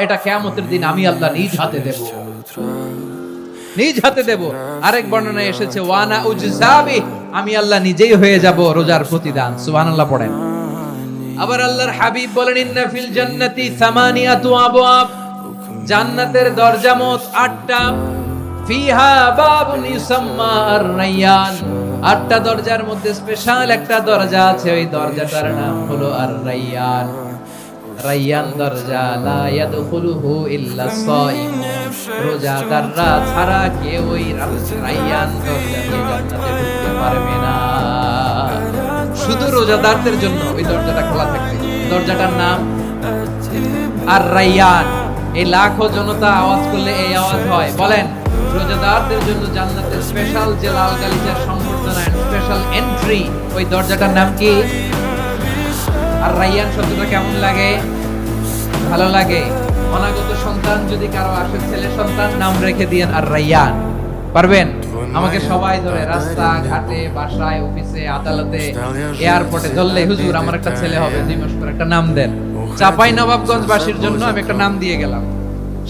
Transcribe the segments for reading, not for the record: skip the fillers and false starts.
এটা কিয়ামতের দিন আমি আল্লাহ নিজ হাতে দেব, নিজ হাতে দেব। আরেক বর্ণনায় এসেছে ওয়ানা উজজাবি, আমি আল্লাহ নিজেই হয়ে যাব রোজার প্রতিদান। সুবহানাল্লাহ পড়েন। আবার আল্লাহর হাবিব বলেন ইন্না ফিল জান্নাতি সামানিয়াতু আবওয়াব, জান্নাতের দরজা মোট 8টা। ফিহা বাবুন ইউসাম্মা আর-রায়্যান, 8টা দরজার মধ্যে স্পেশাল একটা দরজা আছে, ওই দরজাটার নাম হলো আর-রায়্যান। রায়্যান দরজা লা ইয়াদখুলুহু ইল্লা সাইমুন, রোজাদাররা ছাড়া কেউ ওই রায়্যান দরজা দিয়ে জান্নাতে ঢুকতে পারবে না। শুধু রোজাদারদের জন্য ওই দরজাটা খোলা থাকবে। দরজাটার নাম আর-রায়্যান। এই লাখো জনতা আওয়াজ করলে এই আওয়াজ হয়, বলেন রোজাদারদের জন্য জান্নাতের স্পেশাল যে লাল গালিচার সংবর্ধনা, স্পেশাল এন্ট্রি, ওই দরজাটার নাম কি? আর-রায়্যান শব্দটা কেমন লাগে? ভালো লাগে। অনাগত সন্তান যদি কারো আসে, ছেলে সন্তান, নাম রেখে দিয়েন আর-রায়্যান। পারবেন? আমাকে সবাই ধরে রাস্তা ঘাটে, বাসায়, অফিসে, আদালতে, এয়ারপোর্টে ধরলে, হুজুর আমার একটা ছেলে হবে, 2 মাস পর একটা নাম দেন। চাপাই নবাবগঞ্জ বাসীর জন্য আমি একটা নাম দিয়ে গেলাম।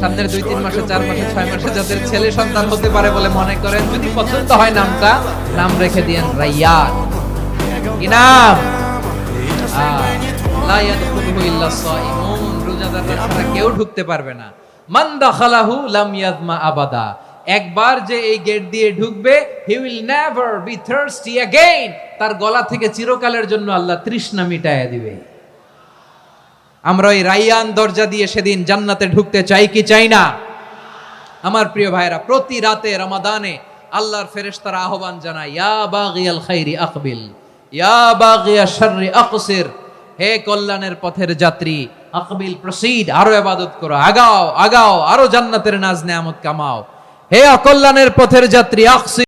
সামনের 2-3 মাসে, 4 মাসে, 6 মাসে যাদের ছেলে সন্তান হতে পারে বলে মনে করেন, যদি পছন্দ হয় নামটা, নাম রেখে দিয়েন রায়্যান। কি নাম? লা ইয়াদখুলুহু ইল্লা সাইমুন, রোজাদাররা ছাড়া কেউ ঢুকতে পারবে না। মান দাখালাহু লাম ইয়াজমা আবাদা, একবার যে এই গেট দিয়ে ঢুকবে, he will never be thirsty again, তার গলা থেকে চিরকালের জন্য আল্লাহ তৃষ্ণা মিটায়া দিবে। আমরা ওই রায়্যান দরজা দিয়ে সেদিন জান্নাতে ঢুকতে চাই কি চাই না? আমার প্রিয় ভাইরা, প্রতি রাতে রমাদানে আল্লাহর ফেরেশতারা আহ্বান জানায়, ইয়া বাগিয়াল খাইরি আকবিল, ইয়া বাগিয়াশ শাররি আকসির, হে কল্যাণের পথের যাত্রী, আকবিল প্রসিড, আরো ইবাদত করো, আগাও আগাও, আরো জান্নাতের নাজ নেয়ামত কামাও। হে অকল্যাণের পথের যাত্রী, আকসির